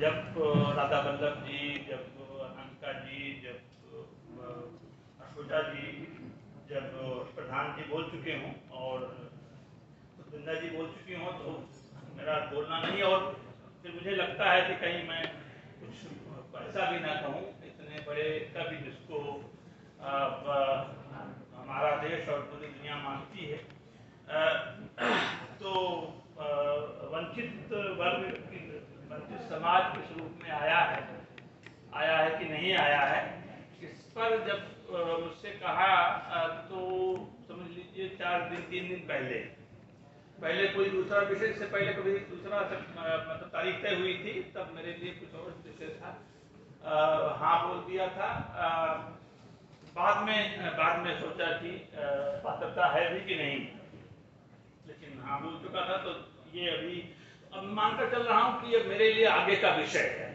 जब राधा बल्लभ जी, जब अनामिका जी, जब अशोका जी, जब प्रधान जी बोल चुके हों और वृंदा जी बोल चुकी हों तो मेरा बोलना नहीं, और फिर मुझे लगता है कि कहीं मैं कुछ ऐसा भी ना कहूँ, इतने बड़े कवि जिसको हमारा देश और पूरी दुनिया मानती है, तो वंचित वर्ग की, वंचित समाज किस रूप में आया है कि नहीं आया है, इस पर जब मुझसे कहा तो समझ लीजिए 4 दिन 3 दिन पहले कोई दूसरा विषय से पहले कभी दूसरा मतलब तारीख तय हुई थी, तब मेरे लिए कुछ और विषय था, हाँ बोल दिया था। बाद में सोचा कि पात्रता है भी कि नहीं, लेकिन हाँ बोल चुका था, तो ये अभी अब मानकर चल रहा हूँ कि ये मेरे लिए आगे का विषय है।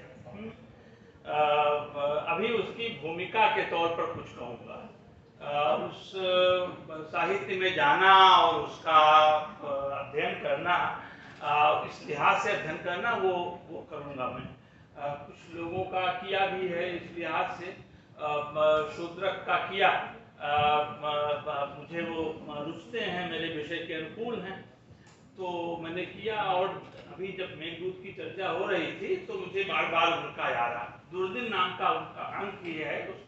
अभी उसकी भूमिका के तौर पर कुछ कहूँगा, उस साहित्य में जाना और उसका अध्ययन करना, इस लिहाज से अध्ययन करना, वो करूँगा मैं। कुछ लोगों का किया भी है इस लिहाज से, शूद्रक का किया, मुझे वो रुचते हैं, मेरे विषय के अनुकूल हैं, तो मैंने किया। और अभी जब मेघदूत की चर्चा हो रही थी तो मुझे बार बार उनका याद आया। दुर्दिन नाम का उनका अंक ये है उसमें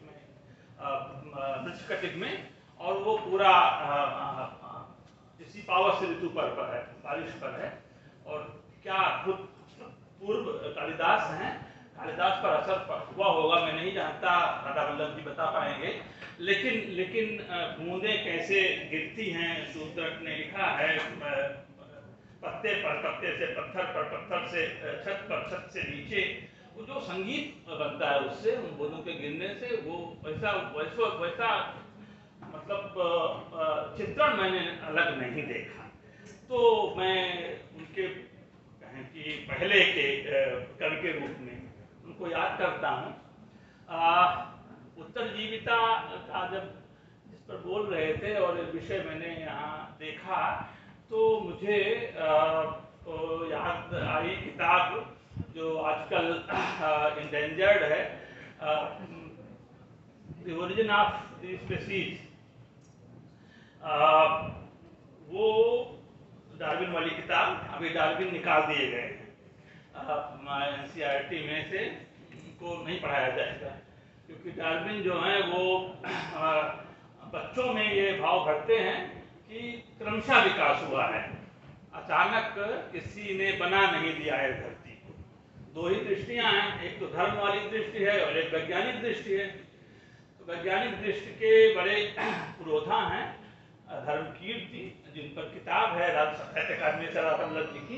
वृक्षकटिक में, और वो पूरा इसी पावस ऋतु पर है, बारिश पर है, और क्या अद्भुत पूर्व कालिदास हैं। कालिदास पर असर हुआ होगा मैं नहीं जानता, राधा बल्लभ जी बता पाएंगे, लेकिन बूंदें कैसे गिरती हैं, शूद्रक ने लिखा है, पत्ते पर पत्ते से, पत्थर पर पत्थर से, छत पर छत से नीचे, वो जो संगीत बनता है उससे, उन बूंदों के गिरने से, वो वैसा मतलब चित्रण मैंने अलग नहीं देखा। तो मैं उनके कहें कि पहले के कवि के रूप में उनको याद करता हूँ। उत्तरजीविता का जब जिस पर बोल रहे थे और ये विषय मैंने यहाँ देखा, तो मुझे याद आई किताब जो आजकल इंडेंजर्ड है, the origin of the species, वो डार्विन वाली किताब। अभी डार्विन निकाल दिए गए हैं, NCERT में से उनको नहीं पढ़ाया जाएगा, क्योंकि डार्विन जो है वो बच्चों में ये भाव भरते हैं कि क्रमशः विकास हुआ है, अचानक किसी ने बना नहीं दिया है धरती को। 2 ही दृष्टियां हैं, एक तो धर्म वाली दृष्टि है और एक वैज्ञानिक दृष्टि है। तो वैज्ञानिक दृष्टि के बड़े पुरोधा हैं धर्मकीर्ति, जिन पर किताब है साहित्य अकादमी से राधा बल्लभ जी की।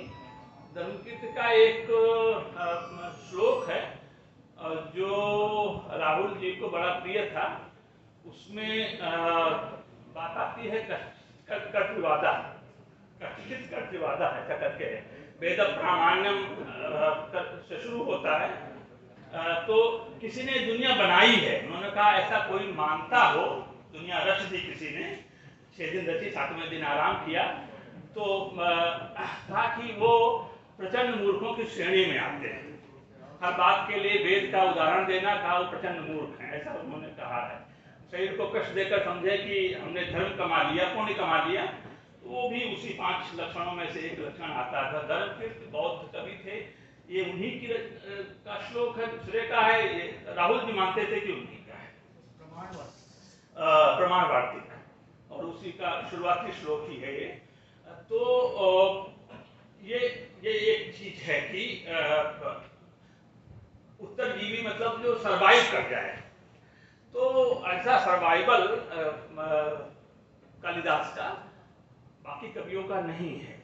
धर्मकीर्ति का एक श्लोक है जो राहुल जी को बड़ा प्रिय था। उसमें बात आती है कर्तृवादा, कथित कर्तृवादा ऐसा करके है, वेद प्रामाण्यम से शुरू होता है। तो किसी ने दुनिया बनाई है, उन्होंने कहा ऐसा कोई मानता हो, दुनिया रच दी किसी ने, 6 दिन रची, 7वें दिन आराम किया, तो कहा कि वो प्रचंड मूर्खों की श्रेणी में आते हैं। हर बात के लिए वेद का उदाहरण देना, कहा वो प्रचंड मूर्ख हैं, ऐसा उन्होंने कहा है। शरीर को कष्ट देकर समझे कि हमने धर्म कमा लिया, पुण्य कमा लिया, तो वो भी उसी 5 लक्षणों में से एक लक्षण आता था। धर्मकीर्ति बौद्ध कवि थे, ये उन्हीं की का श्लोक है, दूसरे का है, ये राहुल जी मानते थे कि उन्हीं का है, प्रमाण वार्तिक, और उसी का शुरुआती श्लोक ही है ये। तो ये एक चीज है कि उत्तरजीवी मतलब जो सर्वाइव कर जाए, तो ऐसा सर्वाइवल कालिदास का बाकी कवियों का नहीं है।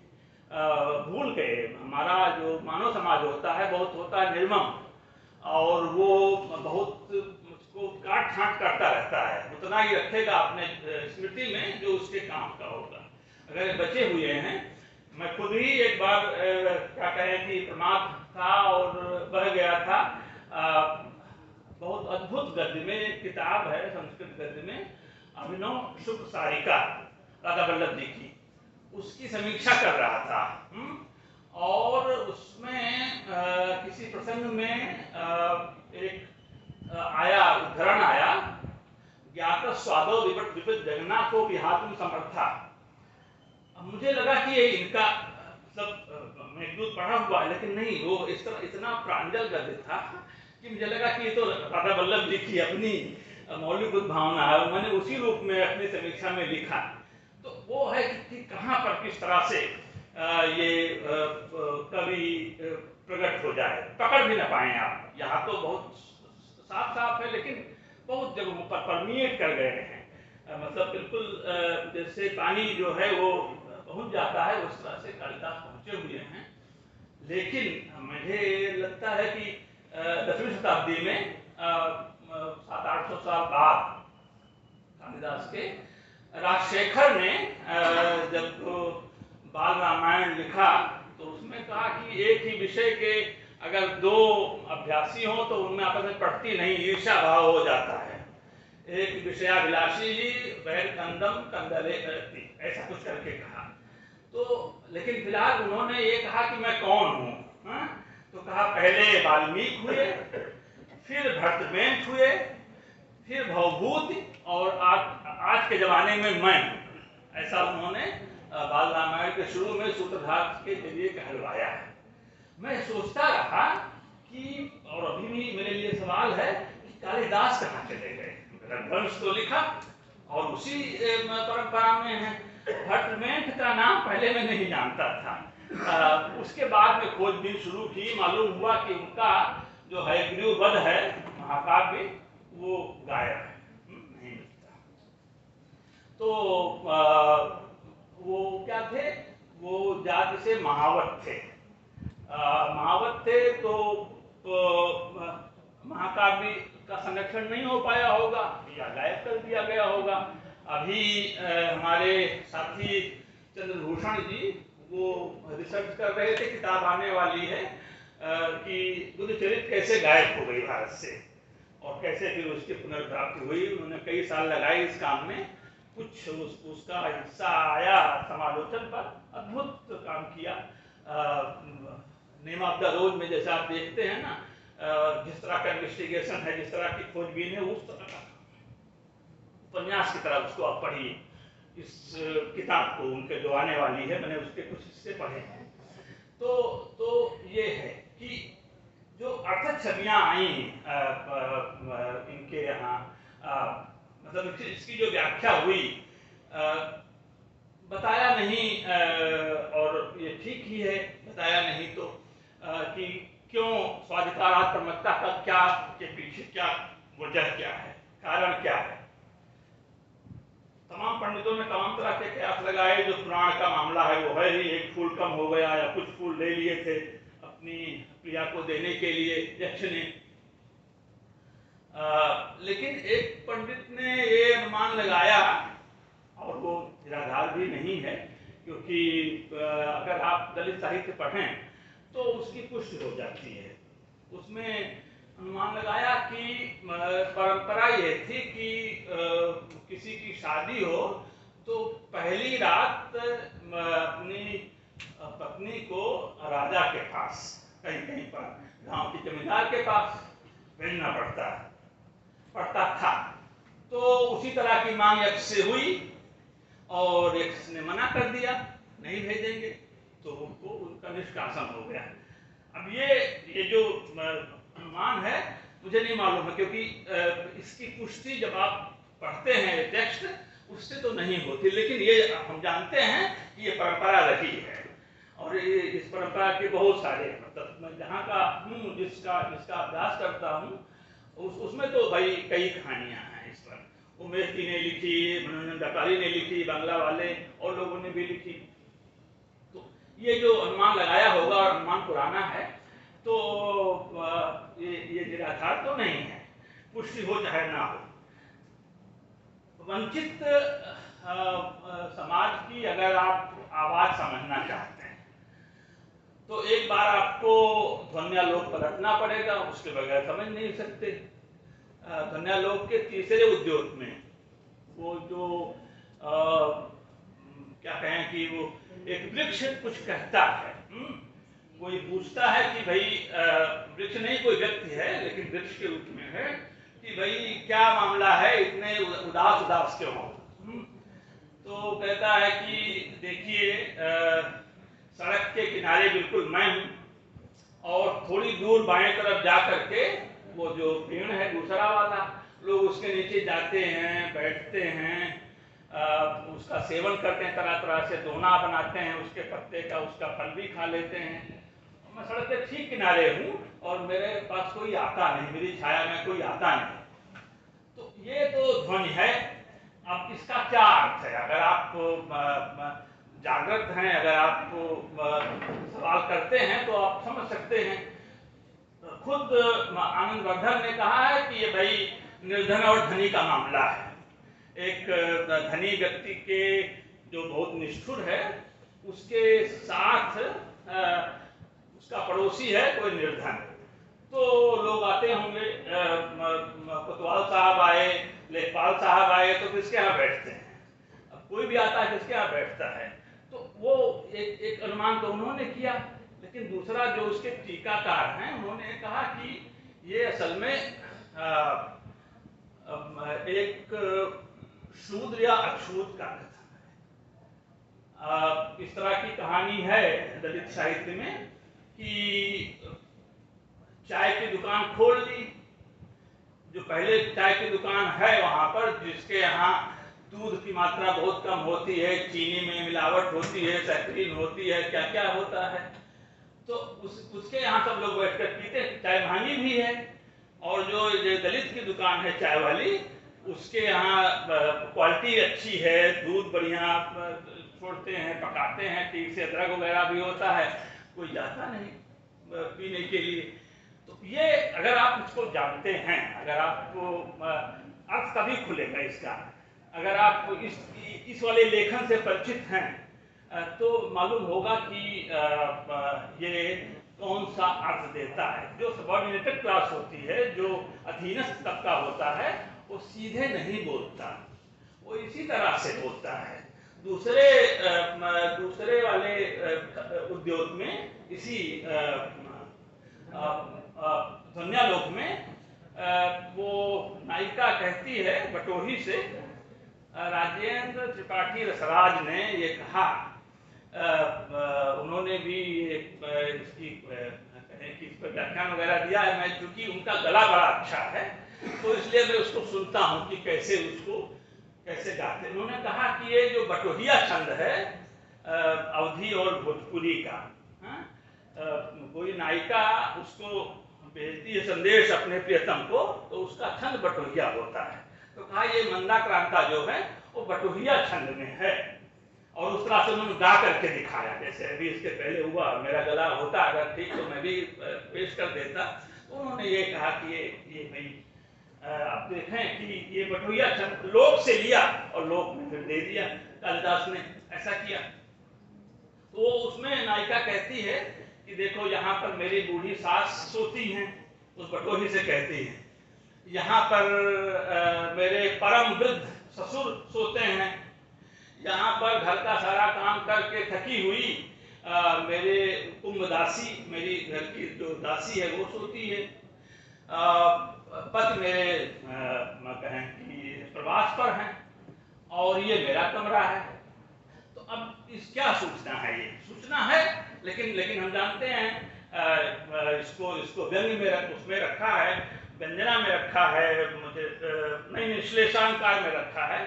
भूल गए, हमारा जो मानव समाज होता है बहुत होता है निर्मम, और वो बहुत उसको काट छांट करता रहता है, उतना ही रखेगा अपने स्मृति में जो उसके काम का होगा। अगर बचे हुए हैं, मैं खुद ही एक बार क्या कहें कि प्रमाद था और बह गया था। बहुत अद्भुत गद्य में एक किताब है संस्कृत गद्य में, अभिनव शुभ सारिका, राधा बल्लभ जी की, उसकी समीक्षा कर रहा था। और उसमें किसी प्रसंग में एक आया उद्धरण आया, ज्ञात स्वादो विपद जगन्नाथो विहातुम समर्था। मुझे लगा कि ये इनका मतलब मेघदूत पढ़ा हुआ है, लेकिन नहीं, वो इस तरह इतना प्रांजल गद्य था कि मुझे लगा कि ये तो राधा वल्लभ जी की अपनी मौलिक भावना है, और मैंने उसी रूप में अपनी समीक्षा में लिखा। तो वो है कि कहाँ पर किस तरह से ये कवि प्रकट हो जाए, पकड़ भी ना पाए आप। यहाँ तो बहुत साफ साफ है, लेकिन बहुत जगहों पर परमिएट कर गए हैं, मतलब बिल्कुल जैसे पानी जो है वो पहुंच जाता है, उस तरह से कालिदास पहुंचे हुए हैं। लेकिन मुझे लगता है कि 10वीं शताब्दी में 700-800 साल बाद कालिदास के राजशेखर ने जब बाल रामायण लिखा तो उसमें कहा कि एक ही विषय के अगर दो अभ्यासी हो तो उनमें आपस में पड़ती नहीं, ईर्ष्या भाव हो जाता है। एक विषयाभिलाषी ही वैर कंदम कंदले करती, ऐसा कुछ करके कहा। तो लेकिन फिलहाल उन्होंने ये कहा कि मैं कौन हूँ, तो कहा पहले वाल्मीकि हुए, फिर भरतमेंट हुए, फिर भवभूति, और आज के जमाने में मैं हूँ। ऐसा उन्होंने बाल रामायण के शुरू में सूत्रधार के जरिए कहलवाया है। मैं सोचता रहा कि, और अभी भी मेरे लिए सवाल है कि कालिदास कहाँ चले गए। रघुवंश तो लिखा और उसी परंपरा में है। भट्टमेंट का नाम पहले मैं नहीं जानता था, उसके बाद में खोजबीन शुरू की, मालूम हुआ कि उनका जो है गृहवध है महाकाव्य, वो गायब है, नहीं मिलता। तो वो क्या थे, वो जाति से महावत थे। महावत थे तो महाकाव्य का संरक्षण नहीं हो पाया होगा या गायब कर दिया गया होगा। अभी हमारे साथी चंद्रभूषण जी वो रिसर्च कर रहे थे, किताब आने वाली है कि बुद्धचरित कैसे गायब हो गई भारत से और कैसे फिर उसकी पुनर्प्राप्ति हुई। उन्होंने कई साल लगाए इस काम में, कुछ उसका हिस्सा आया समालोचन पर, अद्भुत काम किया। नेम ऑफ द रोज में जैसे आप देखते हैं ना, जिस तरह का इन्वेस्टिगेशन है, जिस तरह की खोजबीन है, उस तरह का उपन्यास की तरह उसको आप पढ़िए। इस किताब को उनके जो आने वाली है, मैंने उसके कुछ हिस्से पढ़े हैं। तो ये है कि जो अर्थ छवियां आई इनके यहाँ, मतलब इसकी जो व्याख्या हुई, बताया नहीं, और ये ठीक ही है बताया नहीं तो, कि क्यों स्वाधिकारात्मकता का क्या के पीछे क्या वजह क्या है, कारण क्या है। तमाम पंडितों ने तमाम तरह के कयास लगाए। जो पुराण का मामला है वो है ही, एक फूल कम हो गया या कुछ फूल ले लिए थे अपनी प्रिया को देने के लिए यक्ष ने। लेकिन एक पंडित ने ये अनुमान लगाया, और वो निराधार भी नहीं है, क्योंकि अगर आप दलित साहित्य पढ़ें तो उसकी पुष्टि हो जाती है। उसमें अनुमान लगाया कि परंपरा ये थी कि किसी की शादी हो तो पहली रात अपनी पत्नी को राजा के पास, कहीं कहीं पर गांव के जमींदार के पास भेजना पड़ता था। तो उसी तरह की मांग यक्ष से हुई और यक्ष ने मना कर दिया, नहीं भेजेंगे, तो उनको उनका निष्कासन हो गया। अब ये जो अनुमान है मुझे नहीं मालूम है, क्योंकि इसकी पुष्टि जब आप पढ़ते हैं टेक्स्ट उससे तो नहीं होती, लेकिन ये हम जानते हैं कि ये परंपरा रही है। और ये इस परंपरा के बहुत सारे, मतलब मैं जहाँ का हूँ, जिसका अभ्यास करता हूँ, उसमें तो भाई कई कहानियाँ हैं इस पर। उमेश जी ने लिखी, मनोरंजन दकाली ने लिखी, बांग्ला वाले और लोगों ने भी लिखी। तो ये जो अनुमान लगाया होगा और अनुमान पुराना है, तो ये निराधार तो नहीं है, पुष्टि हो चाहे ना हो। वंचित समाज की अगर आप आवाज समझना चाहते हैं तो एक बार आपको ध्वन्यालोक पलटना पड़ेगा, उसके बगैर समझ नहीं सकते। ध्वन्यालोक के तीसरे उद्योग में वो जो क्या कहें कि वो एक वृक्ष कुछ कहता है, कोई पूछता है कि भाई वृक्ष नहीं कोई व्यक्ति है लेकिन वृक्ष के रूप में है कि भाई क्या मामला है, इतने उदास उदास क्यों हो? तो कहता है कि देखिए सड़क के किनारे बिल्कुल मैं हूँ और थोड़ी दूर बाएं तरफ जा करके वो जो पेड़ है दूसरा वाला, लोग उसके नीचे जाते हैं, बैठते हैं, उसका सेवन करते हैं, तरह तरह से दोना बनाते हैं उसके पत्ते का, उसका फल भी खा लेते हैं। मैं सड़क के ठीक किनारे हूँ और मेरे पास कोई आता नहीं, मेरी छाया में कोई आता नहीं। तो ये तो ध्वनि है। अब इसका क्या अर्थ है? अगर आप जागृत हैं, अगर आप सवाल करते हैं तो आप समझ सकते हैं। खुद आनंदवर्धन ने कहा है कि ये भाई निर्धन और धनी का मामला है। एक धनी व्यक्ति के जो बहुत निष्ठुर है उसके साथ उसका पड़ोसी है कोई निर्धन, तो लोग आते होंगे, कोतवाल साहब आए, लेखपाल साहब आए तो किसके यहाँ बैठते हैं? अब कोई भी आता है किसके यहाँ बैठता है? तो वो एक अनुमान तो उन्होंने किया, लेकिन दूसरा जो उसके टीकाकार हैं उन्होंने कहा कि ये असल में एक शूद्र या अछूत का कथन है। इस तरह की कहानी है दलित साहित्य में कि चाय की दुकान खोल ली, जो पहले चाय की दुकान है वहां पर जिसके यहाँ दूध की मात्रा बहुत कम होती है, चीनी में मिलावट होती है, सैक्रीन होती है, क्या क्या होता है, तो उसके यहाँ सब लोग बैठकर पीते, चाय महंगी भी है। और जो दलित की दुकान है चाय वाली, उसके यहाँ क्वालिटी अच्छी है, दूध बढ़िया छोड़ते हैं, पकाते हैं ठीक से, अदरक वगैरह भी होता है, कोई जाता नहीं पीने के लिए। तो ये अगर आप इसको जानते हैं, अगर आपको अर्थ तभी खुलेगा इसका, अगर आप इस वाले लेखन से परिचित हैं तो मालूम होगा कि ये कौन सा अर्थ देता है। जो सबऑर्डिनेटेड क्लास होती है, जो अधीनस्थ तबका होता है, वो सीधे नहीं बोलता, वो इसी तरह से बोलता है। दूसरे वाले उद्योग में, इसी ध्वन्यालोक में वो नायिका कहती है बटोही से, राजेंद्र त्रिपाठी रसराज ने ये कहा, उन्होंने भी इसकी इस पर व्याख्यान वगैरह दिया है। मैं चूंकि उनका गला बड़ा अच्छा है तो इसलिए मैं उसको सुनता हूँ कि कैसे गाते। उन्होंने कहा कि ये जो बटोहिया छंद है अवधी और भोजपुरी का, कोई नायिका उसको भेजती है संदेश अपने प्रियतम को, तो उसका छंद बटोहिया होता है। तो कहा ये मंदाक्रांता जो है वो बटोहिया छंद में है, और उस तरह से उन्होंने गा करके दिखाया, जैसे अभी इसके पहले हुआ। मेरा गला होता अगर ठीक तो मैं भी पेश कर देता। तो उन्होंने ये कहा कि ये भाई आप देखें कि ये बटोहिया छंद लोक से लिया और लोक में फिर दे दिया। कालिदास ने ऐसा किया। तो उसमें नायिका कहती है कि देखो यहाँ पर मेरी बूढ़ी सास सोती हैं, उस बटोही से कहती है, यहाँ पर मेरे परम वृद्ध ससुर सोते हैं, यहाँ पर घर का सारा काम करके थकी हुई मेरे कुंभदासी, मेरी घर की जो दासी है वो सोती है, पति मेरे कहें कि प्रवास पर हैं, और ये मेरा कमरा है। तो अब इस क्या सूचना है? ये सूचना है, लेकिन हम जानते हैं इसको व्यंग्य में उसमें रखा है, व्यंजना में रखा है, मुझे नहीं विश्लेषणकार में रखा है,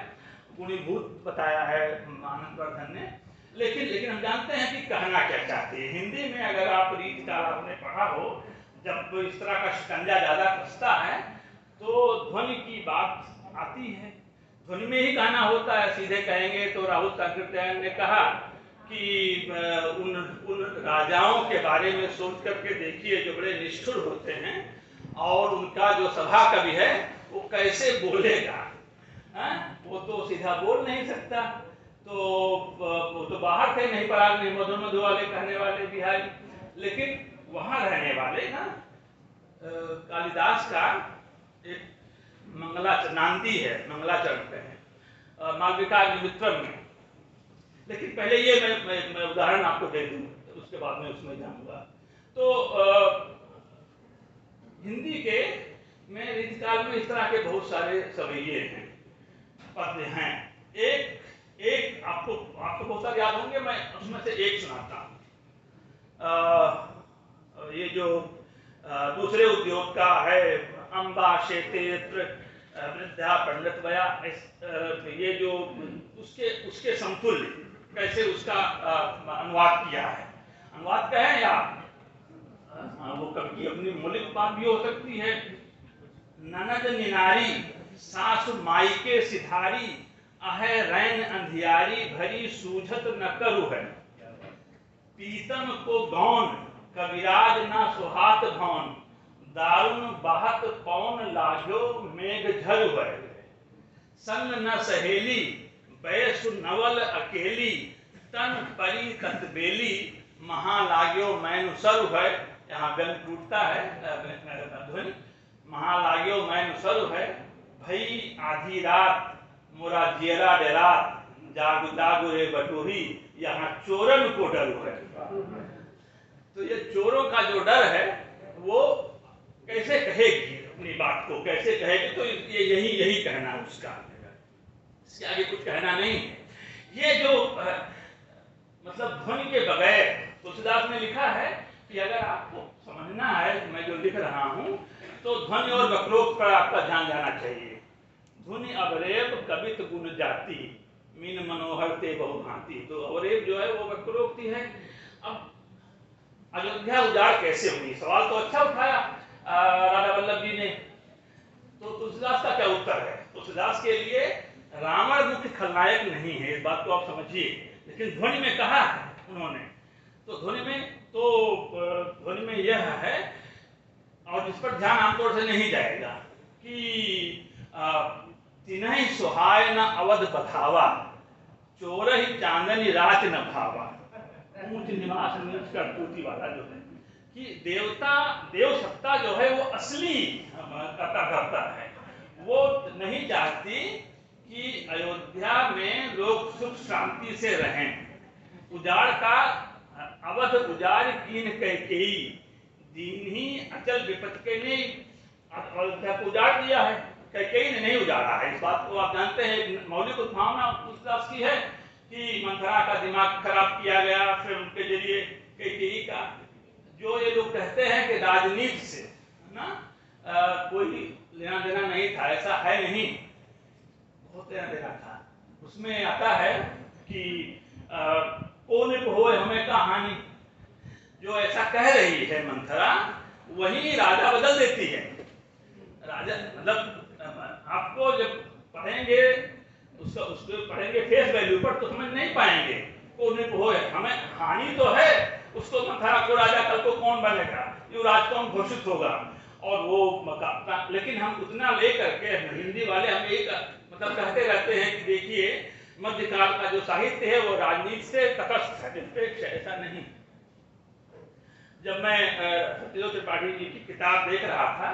गुणीभूत बताया है आनंदवर्धन ने। लेकिन हम जानते हैं कि कहना क्या चाहते हैं। हिंदी में अगर आप रीत काल आपने पढ़ा हो, जब इस तरह का शिकंजा ज्यादा कसता है तो ध्वनि की बात आती है, ध्वनि में ही गाना होता है। सीधे कहेंगे तो राहुल सांकृत्यायन ने कहा कि उन राजाओं के बारे में सोच करके देखिए जो बड़े निष्ठुर होते हैं, और उनका जो सभा कवि है वो कैसे बोलेगा, वो तो सीधा बोल नहीं सकता। तो वो तो बाहर थे, नहीं पराग नहीं मधु मधु वाले कहने वाले बिहारी, लेकिन वहां रहने वाले ना। कालिदास का एक नांदी है, मंगलाचरण पे है, मालविकाग्निमित्रम में। लेकिन पहले ये मैं उदाहरण आपको दे दूं, उसके बाद में उसमें जाऊंगा। तो हिंदी के में रीतिकाल में इस तरह के बहुत सारे सवैये हैं, पद हैं। एक आपको बहुत सारे याद होंगे, मैं उसमें से एक सुनाता हूँ। ये जो दूसरे उद्योग का है, अम्बा क्षेत्र वृद्धा पंडित वया, ये जो उसके समतुल्य कैसे उसका अनुवाद किया है। अनुवाद कहें या वो कभी अपनी मौलिक बात भी हो सकती है। ननद निनारी सासु मायके सिधारी, अहे रैन अंधियारी भरी सूझत न करू है। पीतम को गौन कविराज न सुहात भौन, दारुण बहत पौन लाग्यो मेघ झरु है। संग न सहेली बैसु नवल अकेली, तन परी ततबेली महा लाग्यो मैनु सरु है। यहाँ व्यंग टूटता है ध्वनि। महा लाग्यो मैनु सरु है, भई आधी रात मोरा जियरा डरात, जागु जागु रे बटोही यहाँ चोरन को डर है। तो ये चोरों का जो डर है वो कैसे कहेगी अपनी बात को, कैसे कहेगी, तो ये यही कहना उसका, इसके आगे कुछ कहना नहीं है। ये जो मतलब ध्वनि के बगैर तुलसीदास ने लिखा है कि अगर आपको समझना है मैं जो लिख रहा हूं तो ध्वनि और वक्रोक्त पर आपका ध्यान जाना चाहिए। ध्वनि अवरेव कवित गुण जाति, मीन मनोहर ते बहुभांति। तो अवरेव जो है वो वक्रोक्ति है। अब अयोध्या उजाड़ कैसे हुई, सवाल तो अच्छा उठाया राधा वल्लभ जी ने। तो तुलसीदास का क्या उत्तर है? तुलसीदास के लिए रावण मुख्य खलनायक नहीं है, इस बात को आप समझिए, लेकिन ध्वनि में कहा है उन्होंने। तो ध्वनि में यह है, और जिस पर ध्यान आमतौर से नहीं जाएगा, कि तिन्हि सुहाय न अवध बधावा, चोरहि चांदनी रात न भावा। ऊंच निवास नीच करतूती वाला जो है, कि देव सत्ता जो है वो असली करता है। वो नहीं चाहती कि अयोध्या में लोग सुख शांति से रहें। उजाड़ का अवध उजाड़ कीन कैकेयी, दीन्ही अचल विपत के ने अयोध्या को उजाड़ दिया है, कैकेयी ने नहीं उजाड़ा है। इस बात को आप जानते हैं। मौलिक उत्भावना तुलसीदास की है कि मंथरा का दिमाग खराब किया गया, फिर उनके जरिए कैकेयी का। जो ये लोग कहते हैं कि राजनीति से ना कोई लेना देना नहीं था, ऐसा है नहीं, बहुत लेना देना था। उसमें आता है कि कोने को हो हमें का हानि, जो ऐसा कह रही है मंथरा, वही राजा बदल देती है। राजा मतलब आपको जब पढ़ेंगे उसको पढ़ेंगे फेस वैल्यू पर तो समझ नहीं पाएंगे। कोने को हो हमें हानि तो है, उसको मंथरा को राजा कल को कौन बनेगा, युवराज कौन घोषित होगा, और वो लेकिन हम उतना लेकर के हिंदी वाले हम एक मतलब कहते रहते हैं कि देखिए मध्यकाल का जो साहित्य है वो राजनीति से तटस्थ है, निरपेक्ष है, ऐसा नहीं। जब मैं सत्यदेव त्रिपाठी जी की किताब देख रहा था,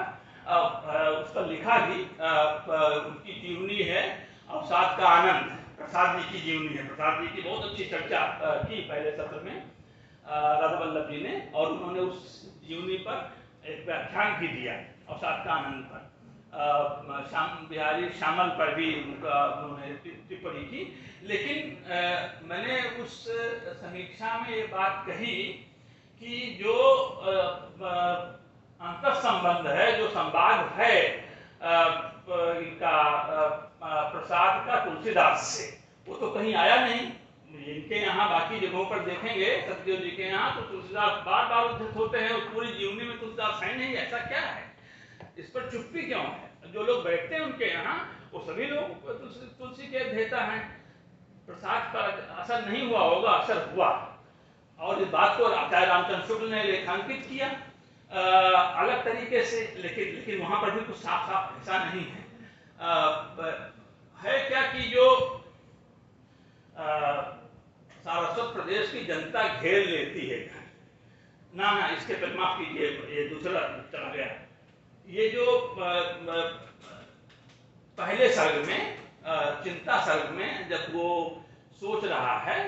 उस पर लिखा भी उनकी जीवनी है अवसाद का आनंद, प्रसाद जी की जीवनी है। प्रसाद जी की बहुत अच्छी चर्चा की पहले सत्र में राधा वल्लभ जी ने, और उन्होंने उस जीवनी पर एक व्याख्यान भी दिया अवसाद का आनंद पर। श्याम बिहारी श्यामल पर भी उन्होंने टिप्पणी की। लेकिन मैंने उस समीक्षा में ये बात कही कि जो अंतर संबंध है, जो संवाद है इनका प्रसाद का तुलसीदास से, वो तो कहीं आया नहीं। इनके यहाँ बाकी जगहों पर देखेंगे सत्यदेव जी के यहाँ तो तुलसीदास बार बार उद्धृत होते हैं, उस पूरी जीवनी में तुलसीदास है नहीं। ऐसा क्या है, इस पर चुप्पी क्यों है? जो लोग बैठते हैं उनके यहाँ वो सभी लोग तुलसी के अध्येता हैं। प्रसाद का असर नहीं हुआ होगा, असर हुआ, और इस बात को आचार्य रामचंद्र शुक्ल ने रेखांकित किया अलग तरीके से, लेकिन वहां पर भी कुछ साफ साफ ऐसा नहीं है। है क्या कि जो सारस्वत प्रदेश की जनता घेर लेती है, ना इसके पर माफ कीजिए, ये दूसरा चला गया। ये जो पहले सर्ग में चिंता सर्ग में जब वो सोच रहा है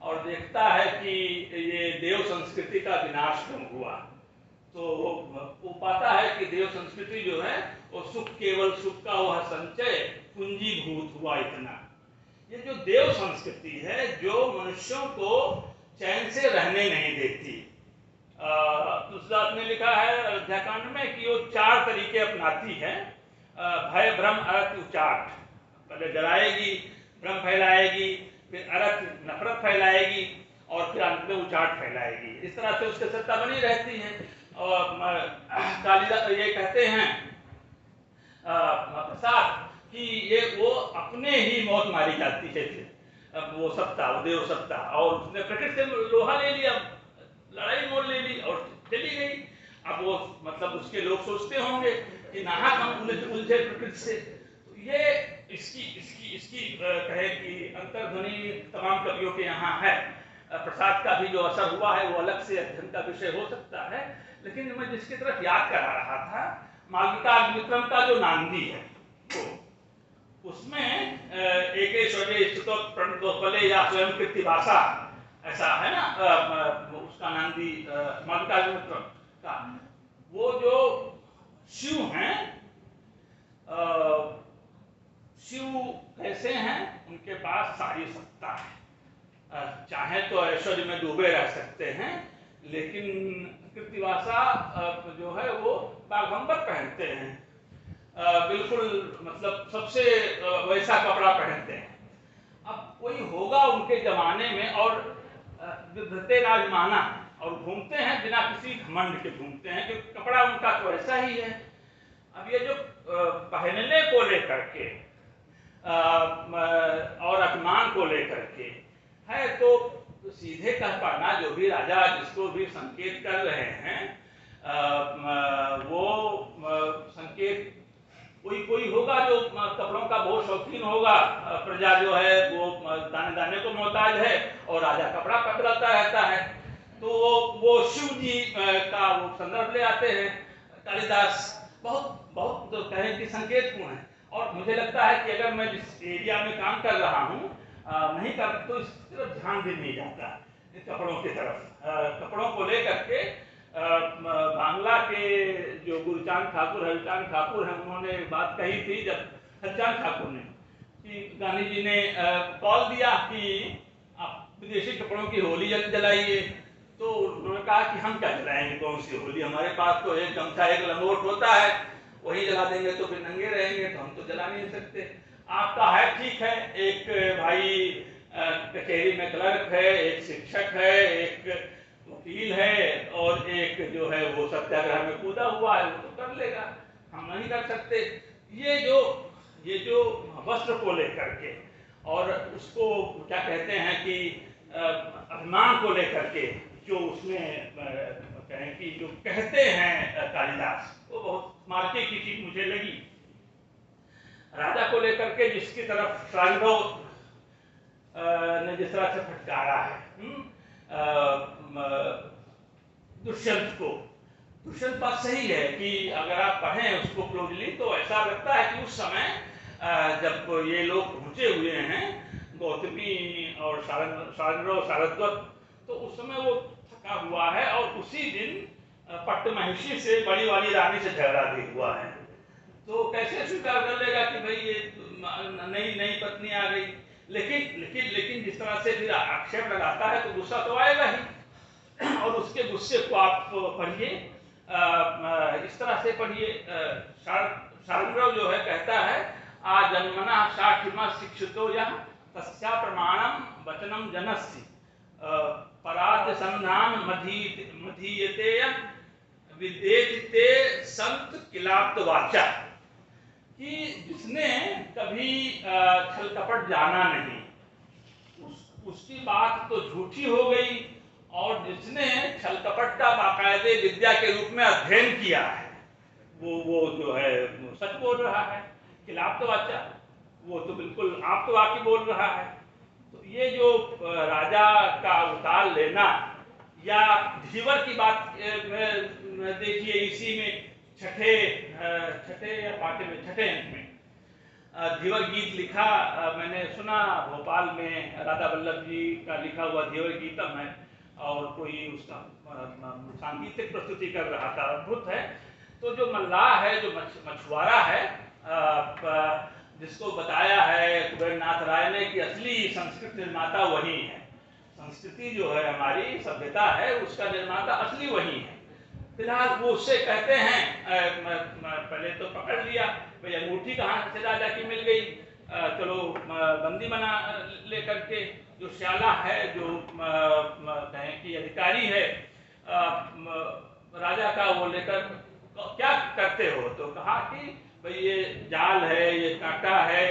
और देखता है कि ये देव संस्कृति का विनाश क्यों हुआ, तो वो पाता है कि देव संस्कृति जो है वो सुख, केवल सुख का वह संचय पूंजीभूत हुआ इतना। ये जो देव संस्कृति है जो मनुष्यों को चैन से रहने नहीं देती। तुलसीदास ने लिखा है अयोध्याकांड में कि वो 4 तरीके अपनाती है। भय, भ्रम, अरत, उचाट। पहले जलाएगी, भ्रम फैलाएगी, फिर अरत नफरत फैलाएगी, और फिर अंत में उचाट फैलाएगी। इस तरह से उसकी सत्ता बनी रहती है। और कालिदास ये कहते हैं प्रसाद कि ये वो अपने ही मौत मारी जाती है। अब वो सत्ता, वो देव सत्ता, और उसने प्रकृति से लोहा ले लिया, लड़ाई मोल ले ली और चली गई। अब वो मतलब उसके लोग सोचते होंगे कि नाहक हम उलझे प्रकृति से। तो ये इसकी कहे कि अंतर्ध्वनि तमाम कवियों के यहाँ है। प्रसाद का भी जो असर हुआ है वो अलग से अध्ययन का विषय हो सकता है। लेकिन मैं जिसकी तरफ याद करा रहा था, मालविकाग्निमित्रम का जो नांदी है वो, उसमें एकेश्वरे स्थितो प्रणतोपले या स्वयं कृतिवासा, ऐसा है ना उसका नांदी मालविकाग्निमित्रम का। वो जो शिव हैं, शिव कैसे हैं, उनके पास सारी सत्ता है। चाहे तो ऐश्वर्य में डूबे रह सकते हैं, लेकिन कृतिवासा जो है वो बाघंबर पहनते हैं, बिल्कुल मतलब सबसे वैसा कपड़ा पहनते हैं। अब कोई होगा उनके जमाने में और विधते राजमाना, और घूमते हैं बिना किसी घमंड के घूमते हैं, क्योंकि कपड़ा उनका तो ऐसा ही है। अब ये जो पहनने को लेकर के और अभिमान को लेकर के है, तो सीधे कह पाना, जो भी राजा जिसको भी संकेत कर रहे हैं, वो संकेत कोई होगा जो कपड़ों का बहुत शौकीन होगा। प्रजा जो है वो दाने दाने को मोहताज है और राजा कपड़ा पकड़ाता रहता है। तो वो शिव जी का वो संदर्भ ले आते हैं कालिदास। बहुत तो कहें कि संकेतपूर्ण है। और मुझे लगता है कि अगर मैं जिस एरिया में काम कर रहा हूँ नहीं कर, तो इस तरफ ध्यान भी नहीं जाता, इस कपड़ों की तरफ। कपड़ों को लेकर के बांग्ला के जो गुरुचांद ठाकुर, हरिचांद ठाकुर हैं, उन्होंने बात कही थी जब हरिचांद ठाकुर ने, कि गांधी जी ने कॉल दिया कि आप विदेशी कपड़ों की होली जलाइए। तो उन्होंने कहा कि हम क्या जलाएंगे, कौन सी होली, हमारे पास तो एक गमछा एक लंगोट होता है, वही जला देंगे तो फिर नंगे रहेंगे, तो हम तो जला नहीं सकते। आपका है ठीक है, एक भाई कचहरी में क्लर्क है, एक शिक्षक है, एक वकील है, और एक जो है वो सत्याग्रह में कूदा हुआ है, वो तो कर लेगा, हम नहीं कर सकते। ये जो वस्त्र को लेकर के और उसको क्या कहते हैं कि अभिमान को लेकर के जो उसमें कहें कि जो कहते हैं कालिदास, वो बहुत मार्के की चीज मुझे लगी। राजा को लेकर के जिसकी तरफ शार्ंगदेव ने जिस तरह से फटकारा है दुष्यंत को, दुष्यंत बात सही है कि अगर आप पढ़ें उसको क्लोजली तो ऐसा लगता है कि उस समय जब ये लोग पहुंचे हुए हैं गौतमी और शार्ंगदेव शारद्वत, तो उस समय वो थका हुआ है और उसी दिन पट्टमहिषी से बड़ी वाली रानी से झगड़ा भी हुआ है। तो कैसे स्वीकार कर लेगा कि भाई ये नई पत्नी आ गई। लेकिन जिस तरह से फिर आक्षेप लगाता है तो गुस्सा तो आएगा ही, और उसके गुस्से को आप पढ़िए, इस तरह से पढ़िए। शार्ंगदेव जो है कहता है, आजन्मना साठिमा शिक्षितो यः तस्या प्रमाणम वचनम जनस्य परात संधान मधीयते विदेते संत किलाप्त वाचा, कि जिसने कभी छल कपट जाना नहीं उसकी बात तो झूठी हो गई, और जिसने छल कपट का बाकायदे विद्या के रूप में अध्ययन किया है वो जो है सच बोल रहा है। किलाप्त वाचा, वो तो बिल्कुल आप तो वाकई बोल रहा है। तो ये जो राजा का अवतार लेना, या धीवर की बात देखिए, इसी में छठे या पाठे में छठे अंक में धीवर गीत लिखा, मैंने सुना भोपाल में राधा वल्लभ जी का लिखा हुआ धीवर गीतम है। और कोई उसका सांगीतिक प्रस्तुति कर रहा था, अद्भुत है। तो जो मल्लाह है, जो मछुआरा है, जिसको बताया है कुबेरनाथ राय ने कि असली संस्कृत निर्माता वही है, संस्कृति जो है हमारी सभ्यता है उसका निर्माता असली वही है। फिलहाल वो उससे कहते हैं, पहले तो पकड़ लिया भाई अंगूठी कहाँ से राजा की मिल गई, चलो बंदी बना ले करके। जो श्याला है, जो कहें कि अधिकारी है राजा का, वो लेकर क्या करते हो, तो कहा कि भाई ये जाल है, ये कांटा है,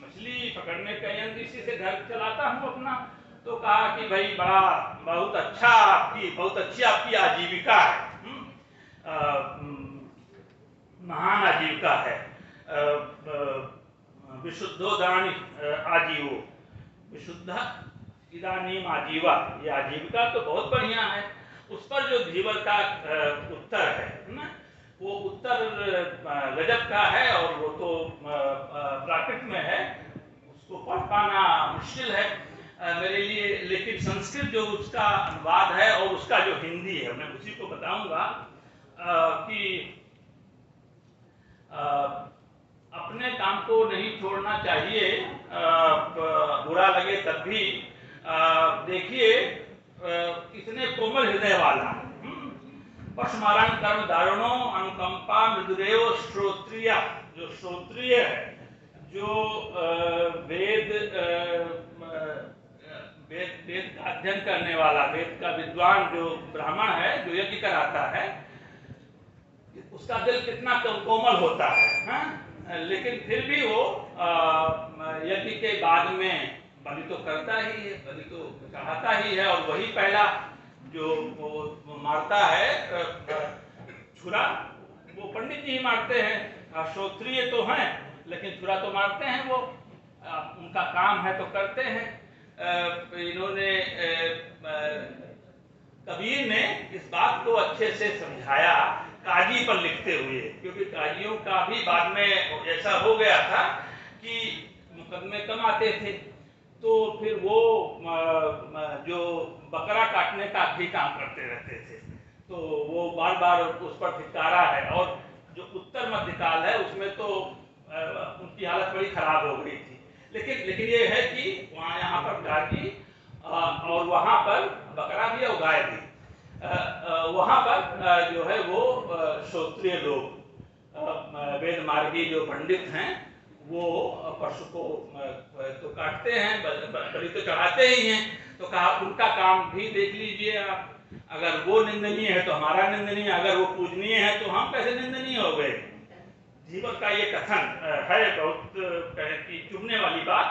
मछली पकड़ने का यंत्र, इसी से घर चलाता हूँ अपना। तो कहा कि भाई बहुत अच्छी आपकी आजीविका है, महान आजीविका है। विशुद्धोदानी आजीवो, विशुद्ध इदानीम आजीवा, ये आजीविका तो बहुत बढ़िया है। उस पर जो धीवर का उत्तर है ना, वो उत्तर गजब का है, और वो तो प्राकृत में है, उसको पढ़ पाना मुश्किल है मेरे लिए। लेकिन संस्कृत जो उसका अनुवाद है और उसका जो हिंदी है, मैं उसी को बताऊंगा कि अपने काम को नहीं छोड़ना चाहिए, बुरा लगे तब भी। देखिए कितने कोमल हृदय वाला, पशुमारण कर्म दारुणो अनुकंपा मृदुरेव श्रोत्रिय, जो श्रोत्रिय है, जो वेद का अध्ययन करने वाला, वेद का विद्वान जो ब्राह्मण है, जो यज्ञ कराता है, उसका दिल कितना कोमल होता है, लेकिन फिर भी वो यज्ञ के बाद में बलि तो करता ही है, बलि तो चढ़ाता ही है। और वही पहला जो वो मारता है छुरा, वो पंडित जी ही मारते हैं। श्रोत्रिय तो हैं लेकिन छुरा तो मारते हैं वो, उनका काम है तो करते हैं। इन्होंने कबीर ने इस बात को अच्छे से समझाया काजी पर लिखते हुए, क्योंकि काजियों का भी बाद में ऐसा हो गया था कि मुकदमे कम आते थे, तो फिर वो जो बकरा काटने का भी काम करते रहते थे। तो वो बार बार उस पर धिक्कारा है। और जो उत्तर मध्यकाल है उसमें तो उनकी हालत बड़ी खराब हो गई थी। लेकिन ये है कि वहाँ यहाँ पर काजी और वहाँ पर बकरा भी और गाय भी, वहाँ पर जो है वो श्रोत्रिय लोग, वेद मार्गी जो पंडित हैं, वो पशु को तो काटते हैं, बलि तो चढ़ाते ही हैं। तो कहा उनका काम भी देख लीजिए आप, अगर वो निंदनीय है तो हमारा निंदनीय, अगर वो पूजनीय है तो हम कैसे निंदनीय हो गए। जीवन का ये कथन है, बहुत की चुभने वाली बात।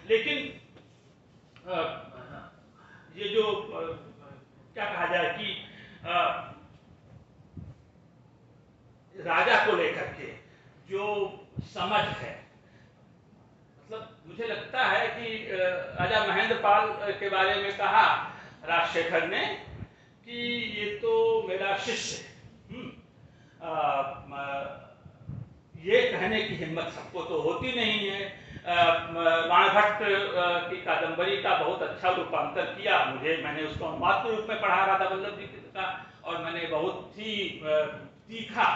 लेकिन ये जो क्या कहा जाए कि राजा को लेकर के जो समझ है, मतलब मुझे लगता है कि राजा महेंद्र पाल के बारे में कहा राजशेखर ने कि ये तो मेरा शिष्य है। ये कहने की हिम्मत सबको तो होती नहीं है। बाणभट्ट की कादंबरी का बहुत अच्छा रूपांतर किया, मैंने उसको अनुवाद के रूप में पढ़ा रहा था वल्लभ जी का, और मैंने बहुत ही तीखा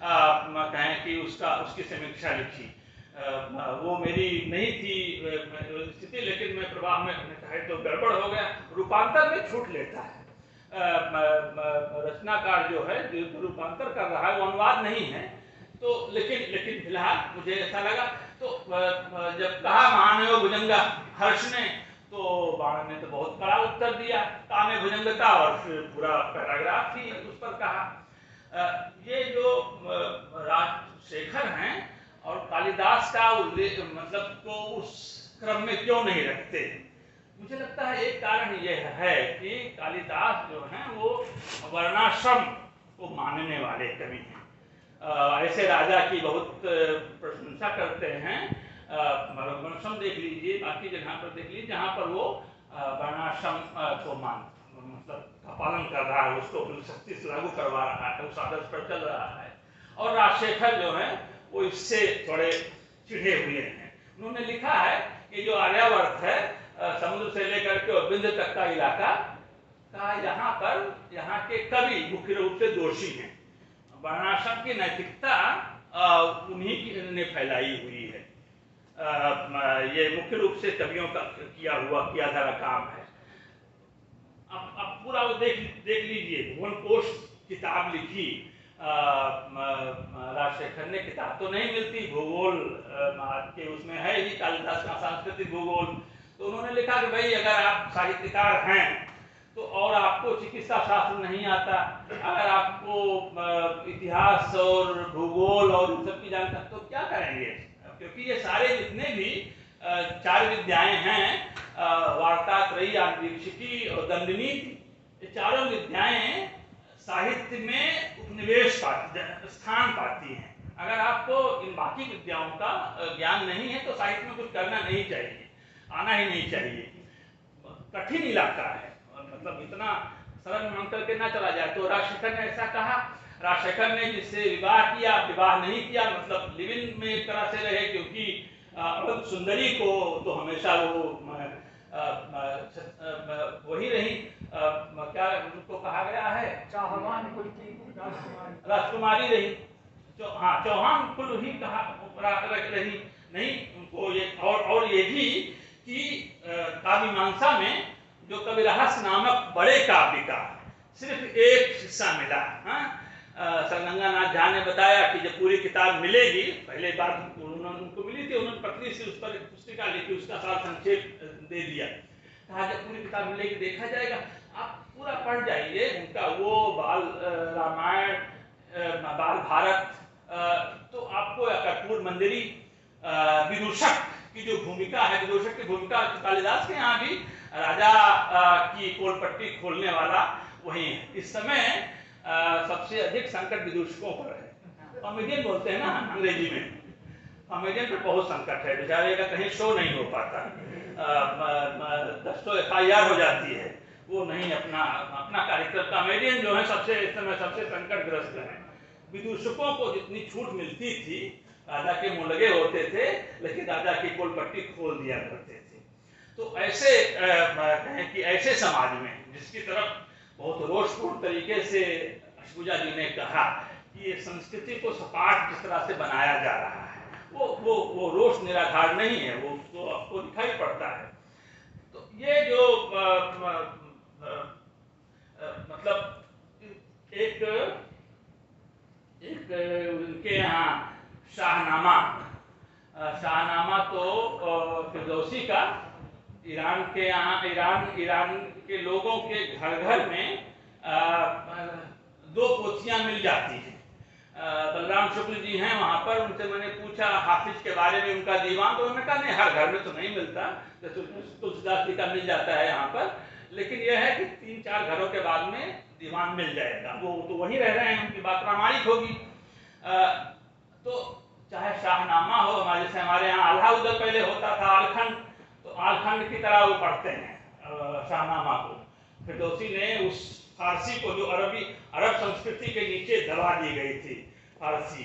कहें कि उसकी समीक्षा लिखी। वो मेरी नहीं थी स्थिति, लेकिन मैं प्रवाह में चाहे तो गड़बड़ हो गया, रूपांतर में छूट लेता है। रचनाकार जो है जो रूपांतर कर रहा है वो अनुवाद नहीं है। तो लेकिन फिलहाल मुझे ऐसा लगा। तो जब कहा महानयो भुजंगा हर्ष ने, तो बाण ने तो बहुत बड़ा उत्तर दिया, कामे भुजंगता, और फिर पूरा पैराग्राफ ही उस पर कहा। ये जो राजशेखर हैं और कालिदास का उल्लेख मतलब को उस क्रम में क्यों नहीं रखते, मुझे लगता है एक कारण यह है कि कालिदास जो हैं वो वर्णाश्रम को मानने वाले कवि हैं। ऐसे राजा की बहुत प्रशंसा करते हैं। वर्णाश्रम देख लीजिए, बाकी जगह पर देख लीजिए जहाँ पर वो वर्णाश्रम को मतलब का पालन कर रहा है, उसको अपनी शक्ति से लागू करवा रहा है, उस आदर्श पर चल रहा है। और राजशेखर जो है वो इससे थोड़े चिढ़े हुए हैं। उन्होंने लिखा है कि जो आर्यावर्त है, समुद्र से लेकर के बिंद तक का इलाका, कहा यहाँ के कवि मुख्य रूप से दोषी हैं। वर्णाश्रम की नैतिकता उन्हीं ने फैलाई हुई है। ये मुख्य रूप से कवियों का किया धरा काम है। अब पूरा वो देख लीजिए। भुवन कोश किताब लिखी, राजशेखर ने किताब तो नहीं मिलती, भूगोल के उसमें है ही, कालिदास का सांस्कृतिक भूगोल। तो उन्होंने लिखा कि भाई अगर आप साहित्यकार हैं तो और आपको चिकित्सा शास्त्र नहीं आता, अगर आपको इतिहास और भूगोल और इन सब की जानकारी, तो क्या करेंगे? क्योंकि ये सारे जितने भी 4 विद्याएं हैं, वार्ता, त्रयी, आंतरिक्षिकी और दंडनीति, ये चारों विद्याएं साहित्य में उपनिवेश स्थान पाती हैं। अगर आपको इन बाकी विद्याओं का ज्ञान नहीं है तो साहित्य में कुछ करना नहीं चाहिए, आना ही नहीं चाहिए। कठिन इलाका है, मतलब इतना सरल मान करके ना चला जाए। तो राजशेखर ने ऐसा कहा। राजशेखर ने जिससे विवाह किया, विवाह नहीं किया, मतलब लिव इन में एक तरह से रहे, क्योंकि सुंदरी को तो हमेशा वो वही रही, क्या उनको कहा गया है, चाहवान कुल की राजकुमारी रही। हाँ, चौहान कुल ही कहा रही नहीं उनको। ये और ये भी कि काव्यमीमांसा में जो कविरहस्य नामक बड़े काव्य का सिर्फ एक हिस्सा मिला। संगंगानाथ झा ने बताया कि जब पूरी किताब मिलेगी, पहले बार उनको मिली थी, उन्होंने पतली सी उस पर पुस्तिका लिखी, उसका सारा संक्षेप दे दिया। कहा जब पूरी किताब मिलेगी देखा जाएगा, आप पूरा पढ़ जाइए उनका वो बाल रामायण, बाल भारत, तो आपको कर्पूर मंजरी, विदूषक की जो भूमिका है, विदूषक की भूमिका कालिदास के यहाँ भी राजा की कोलपट्टी खोलने वाला वही है। इस समय सबसे अधिक संकट विदूषकों पर है। कॉमेडियन बोलते हैं ना अंग्रेजी में, कॉमेडियन पर बहुत संकट है, बेचारे का कहीं शो नहीं हो पाता, 10 तो FIR हो जाती है, वो नहीं अपना कार्यक्रम। कॉमेडियन जो है इस समय सबसे संकटग्रस्त है। विदूषकों को जितनी छूट मिलती थी, राजा के मुंह लगे होते थे, लेकिन राजा की कोलपट्टी खोल दिया करते थे। तो ऐसे कहें कि ऐसे समाज में जिसकी तरफ बहुत रोषपूर्ण तरीके से अशुजा जी ने कहा कि ये संस्कृति को सपाट जिस तरह से बनाया जा रहा है, वो रोष निराधार नहीं है, वो तो आपको दिखाई पड़ता है। तो ये जो मतलब एक उनके यहाँ शाहनामा तो फिरदौसी का, ईरान के लोगों के घर घर में 2 पोथियां मिल जाती हैं। बलराम शुक्ल जी हैं वहाँ पर, उनसे मैंने पूछा हाफिज के बारे में, उनका दीवान, तो उन्होंने कहा नहीं, हर घर में तो नहीं मिलता, तुलसीदास जी का मिल जाता है यहाँ पर, लेकिन यह है कि 3-4 घरों के बाद में दीवान मिल जाएगा। वो तो वहीं रह रहे हैं, उनकी बात प्रामाणिक होगी। तो चाहे शाहनामा हो, जैसे हमारे यहाँ आल्हा उदल पहले होता था, आलखंड, तो आलखंड की तरह वो पढ़ते हैं शाहनामा को। फिरदौसी ने उस फारसी को, जो अरब संस्कृति के नीचे दबा दी गई थी, फारसी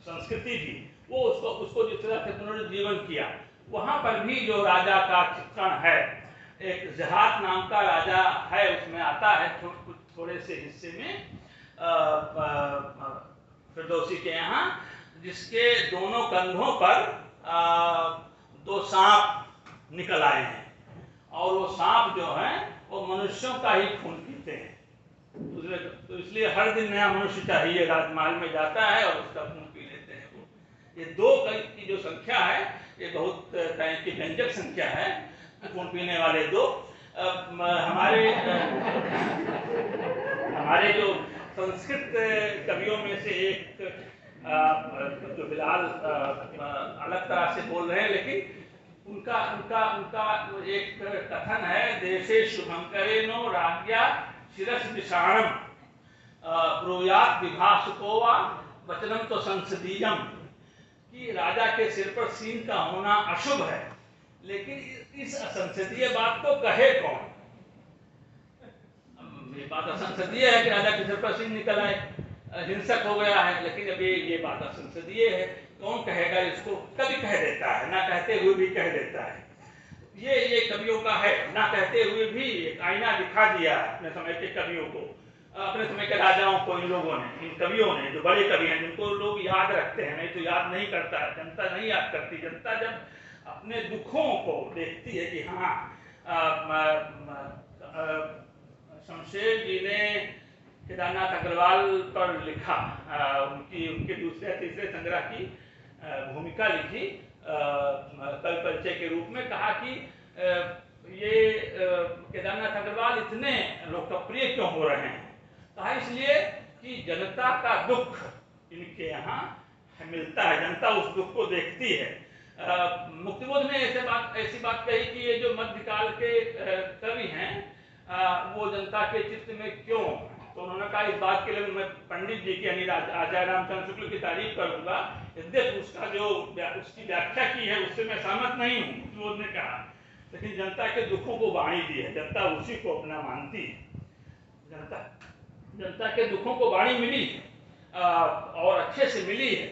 संस्कृति भी, वो उसको जिस तरह से पुनर्जीवन किया। वहाँ पर भी जो राजा का चित्रण है, एक जहात नाम का राजा है, उसमें आता है थोड़े से हिस्से में फिरदौसी के यहाँ, जिसके दोनों कंधों पर 2 सांप निकल आए हैं, और वो सांप जो है वो मनुष्यों का ही खून पीते हैं। तो इसलिए हर दिन नया मनुष्य चाहिए, राजमहल में जाता है और उसका खून पी लेते हैं वो। ये 2 की जो संख्या है, ये बहुत तरह की व्यंजक संख्या है, खून पीने वाले 2। हमारे जो संस्कृत कवियों में से एक, जो फिलहाल अलग तरह से बोल रहे हैं, लेकिन उनका एक कथन है, देशे शुभंकरेनो राज्ञा शिरस विषाणम ब्रूयात विभासुको वा वचनम तो संसदीयम, कि राजा के सिर पर सींग का होना अशुभ है, लेकिन इस असंसदीय बात को कहे कौन? ये बात असंसदीय है कि राजा के सिर पर सींग निकल आए, हिंसक हो गया है, लेकिन अभी ये बात असंसदीय है, कौन कहेगा इसको? कभी कह देता है, ना कहते हुए भी कह देता है। ये कवियों का है, ना कहते हुए भी एक आईना दिखा दिया अपने समय के कवियों को, अपने समय के राजाओं को, इन लोगों ने, इन कवियों ने, जो बड़े कवि हैं जिनको लोग याद रखते हैं, नहीं तो याद नहीं करता, जनता नहीं याद करती। जनता जब अपने दुखों को देखती है कि हाँ, शमशेर जी ने केदारनाथ अग्रवाल पर लिखा, उनके दूसरे तीसरे संग्रह की भूमिका लिखी, कवि परिचय के रूप में कहा कि ये केदारनाथ अग्रवाल इतने लोकप्रिय क्यों हो रहे हैं। कहा इसलिए कि जनता का दुख इनके यहाँ मिलता है, जनता उस दुख को देखती है। मुक्तिबोध ने ऐसी बात कही कि ये जो मध्यकाल के कवि हैं वो जनता के चित्त में क्यों। तो उन्होंने कहा इस बात के लिए मैं पंडित जी की यानी आचार्य रामचंद्र शुक्ल की तारीफ करूंगा, यद्यपि उसका जो उसकी व्याख्या की है उससे मैं सहमत नहीं हूँ, मुक्तिबोध ने कहा, लेकिन जनता के दुखों को वाणी दी है, जनता उसी को अपना मानती है। जनता के दुखों को वाणी मिली और अच्छे से मिली है।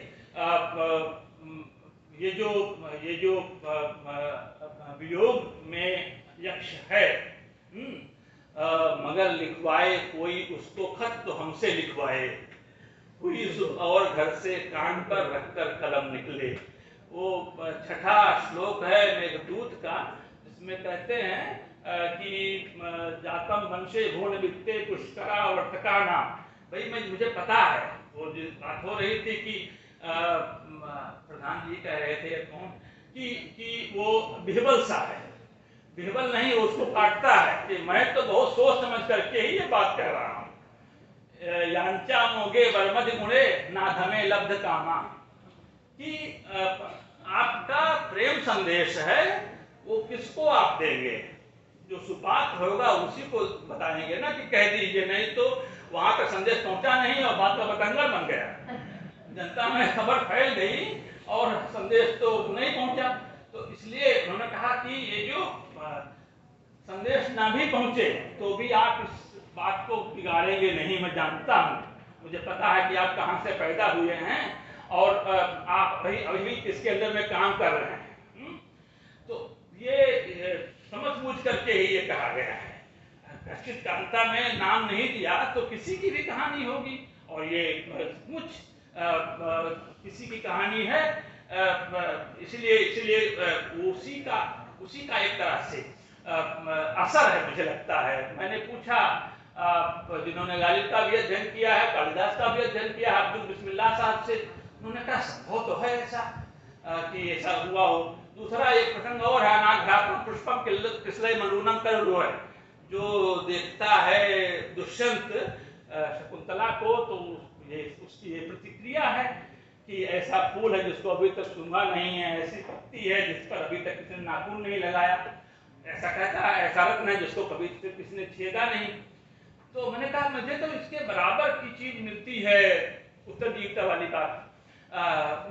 ये जो वियोग में यक्ष है, मगर लिखवाए कोई उसको खत तो हमसे लिखवाए, कोई सुबह और घर से कान पर रखकर कलम निकले। वो छठा श्लोक है मेघदूत का, जिसमें कहते हैं कि जातम वंशे भूण वित्ते पुष्करा वर्तका नाम। भाई मुझे पता है, वो जो बात हो रही थी कि प्रधान जी कह रहे थे कौन कि वो बिहबल सा है, बिहबल नहीं उसको काटता है कि मैं तो बहुत सोच समझ करके ही ये बात कह रहा हूँ। यांचा मोगे बरमद गुणे ना धमे लब्ध कामा, कि आपका प्रेम संदेश है वो किसको आप देंगे, जो सुपात्र होगा उसी को बताएंगे ना कि कह दीजिए, नहीं तो वहां तक संदेश पहुंचा नहीं और बात का बतंगड़ बन गया, जनता में खबर फैल गई और संदेश तो नहीं पहुंचा। तो इसलिए उन्होंने कहा कि ये जो संदेश ना भी पहुंचे तो भी आप इस बात को बिगाड़ेंगे नहीं, मैं जानता हूं, मुझे पता है कि आप कहां से पैदा हुए हैं और आप अभी किसके अंदर में काम कर रहे हैं। तो ये समझ बूझ करके ही ये कहा गया है। कश्चित कांता में नाम नहीं दिया तो किसी की भी कहानी होगी, और ये कुछ किसी की कहानी है, इसलिए उसी का एक तरह से असर है, मुझे लगता है। मैंने पूछा जिन्होंने गालिब का भी अध्ययन किया है, कालिदास का भी अध्ययन किया है, अब्दुल बिस्मिल्लाह साहब से, उन्होंने कहा संभव तो है ऐसा कि ऐसा हुआ हो। दूसरा एक प्रसंग और है, अनाघ्रात्मक पुष्पम किसलय मरूनम कर रो है, जो देखता है दुष्यंत शकुंतला को तो ये उसकी ये प्रतिक्रिया है कि ऐसा फूल है जिसको अभी तक सूंघा नहीं है, ऐसी पत्ती है जिस पर अभी तक किसी ने नाखून नहीं लगाया, ऐसा कहता है, ऐसा रत्न है जिसको कभी किसी ने छेदा नहीं। तो मैंने कहा मुझे तो इसके बराबर की चीज मिलती है, उत्तर जीवता वाली बात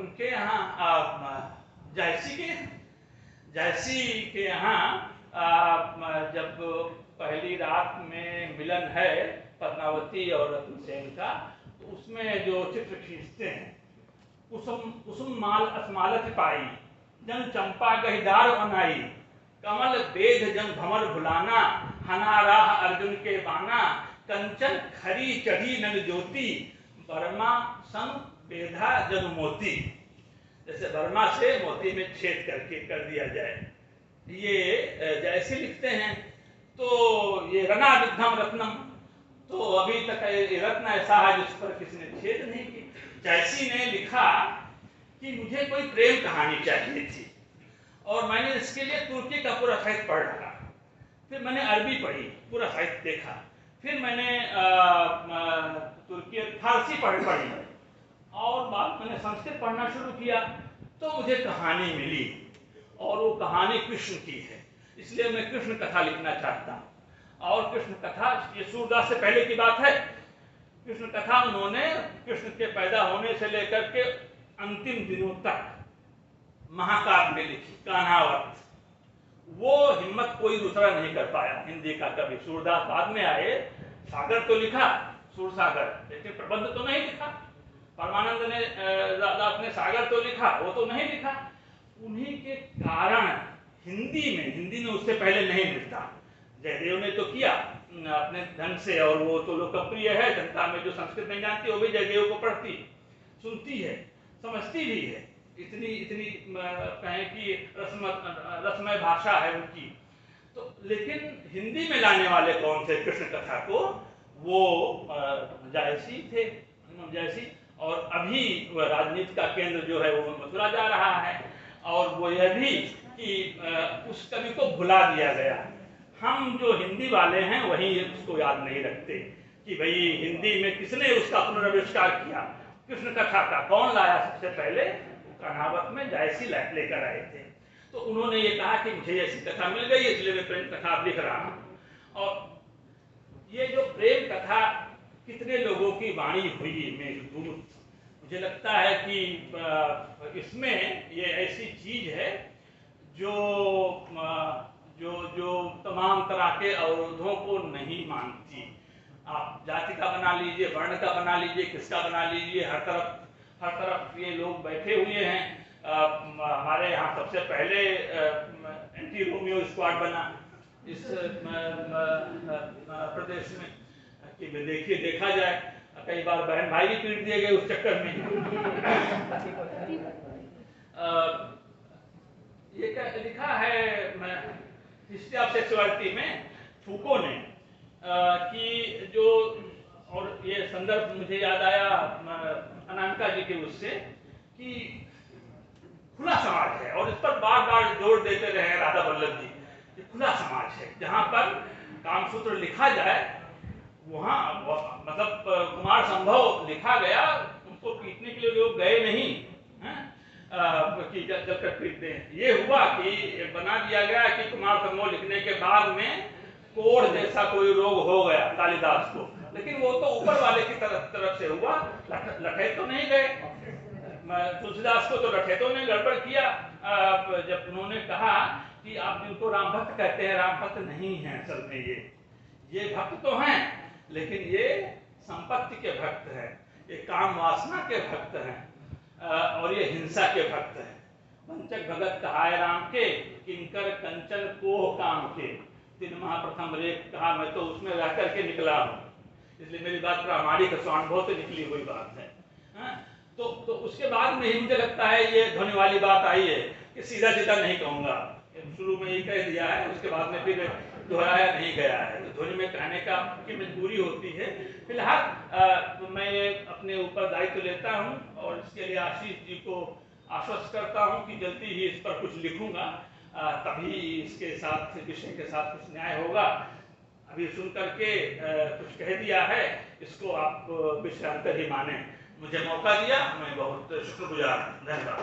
उनके यहाँ जायसी के यहाँ जब पहली रात में मिलन है पद्मावती और रत्नसेन का, तो उसमें जो चित्र खींचते हैं, कुसुम माल असमालत पाई, जन चंपा गहिदार अनाई, कमल बेध जन भंवर भुलाना, हना राह अर्जुन के बाना, कंचन खरी चढ़ी नग ज्योति, बर्मा संग बेधा जन मोती। जैसे बर्मा से मोती में छेद करके कर दिया जाए, ये जैसे लिखते हैं। तो ये रना विद्धम रत्नम, तो अभी तक ये रत्न ऐसा है जिस पर किसी ने छेद नहीं की। जैसी ने लिखा कि मुझे कोई प्रेम कहानी चाहिए थी, और मैंने इसके लिए तुर्की का पूरा साहित्य पढ़ डाला, फिर मैंने अरबी पढ़ी, पूरा साहित्य देखा, फिर मैंने तुर्की फारसी पढ़ी, और बाद मैंने संस्कृत पढ़ना शुरू किया, तो मुझे कहानी मिली, और वो कहानी कृष्ण की है, इसलिए मैं कृष्ण कथा लिखना चाहता हूँ। और कृष्ण कथा ये सूरदास से पहले की बात है, कृष्ण कथा उन्होंने कृष्ण के पैदा होने से लेकर के अंतिम दिनों तक महाकाव्य में लिखी, कान्हावत। वो हिम्मत कोई दूसरा नहीं कर पाया हिंदी का कवि। सूरदास बाद में आए, सागर तो लिखा, सूर सागर, लेकिन प्रबंध तो नहीं लिखा। परमानंद ने दास ने सागर तो लिखा, वो तो नहीं लिखा। उन्हीं के कारण हिंदी में उससे पहले नहीं मिलता। जयदेव ने तो किया अपने ढंग से, और वो तो लोकप्रिय है, जनता में जो संस्कृत नहीं जानती वो भी जयदेव को पढ़ती, सुनती है, समझती भी है। इतनी कहें कि रसमय भाषा है उनकी। तो लेकिन हिंदी में लाने वाले कौन थे कृष्ण कथा को? वो जायसी थे, जायसी। और अभी वह राजनीति का केंद्र जो है वो मथुरा जा रहा है। और वो यह भी कि उस कवि को भुला दिया गया। हम जो हिंदी वाले हैं वही उसको याद नहीं रखते कि भाई हिंदी में किसने उसका पुनराविष्कार किया, कृष्ण कथा का कौन लाया सबसे पहले? कर्नावत में जायसी लेकर आए थे। तो उन्होंने ये कहा कि मुझे ऐसी कथा मिल गई इसलिए मैं प्रेम कथा लिख रहा हूं। और ये जो प्रेम कथा कितने लोगों की वाणी हुई मेघदूत, मुझे लगता है कि इसमें ये ऐसी चीज है जो जो तमाम तरह के अवरोधों को नहीं मानती। आप जाति का बना लीजिए, वर्ण का बना लीजिए, किसका बना लीजिए, हर तरफ ये लोग बैठे हुए हैं। हमारे यहाँ सबसे पहले एंटी रोमियो स्क्वाड बना इस प्रदेश में कि देखा जाए, कई बार बहन भाई भी पीट दिए गए उस चक्कर में। ये लिखा है हिस्ट्री ऑफ सेक्सुअलिटी में फूको ने कि जो, और ये संदर्भ मुझे याद आया अनामिका जी के उससे, कि खुला समाज है, और इस पर बार बार जोर देते रहे राधा वल्लभ जी, कि खुला समाज है जहां पर कामसूत्र लिखा जाए वहां, मतलब कुमार संभव लिखा गया, उनको पीटने के लिए लोग गए नहीं कि जलकर पीट दें। ये हुआ कि बना दिया गया कि कुमार संभव लिखने के बाद में कोढ़ जैसा कोई रोग हो गया कालिदास को, लेकिन वो तो ऊपर वाले की तरफ से हुआ, लठे तो नहीं गए। तुलसीदास को तो लठे तो ने गड़बड़ किया जब उन्होंने कहा कि आप जिनको राम भक्त कहते हैं, राम भक्त नहीं है असल में, ये भक्त तो हैं लेकिन ये संपत्ति के भक्त हैं, ये काम वासना के भक्त हैं, और ये हिंसा के भक्त हैं। वंचक भगत कहाय राम के, किंकर कंचन कोह काम के। 3 महाप्रथम रेख कहा, मैं तो उसमें रह करके निकला हूँ, इसलिए मेरी बात प्रामाणिक स्वानुभव से निकली हुई बात है। तो उसके बाद में ही मुझे लगता है ये ध्वनि वाली बात आई है कि सीधा सीधा नहीं कहूँगा, शुरू में ही कह दिया है, उसके बाद में फिर दोहराया नहीं गया है, तो ध्वनि में कहने का की मजबूरी होती है। फिलहाल मैं ये अपने ऊपर दायित्व लेता हूँ और इसके लिए आशीष जी को आश्वस्त करता हूँ कि जल्दी ही इस पर कुछ लिखूंगा, तभी इसके साथ, विषय के साथ कुछ न्याय होगा। अभी सुन करके कुछ कह दिया है, इसको आप विषयांतर ही माने। मुझे मौका दिया, मैं बहुत शुक्रगुजार। धन्यवाद।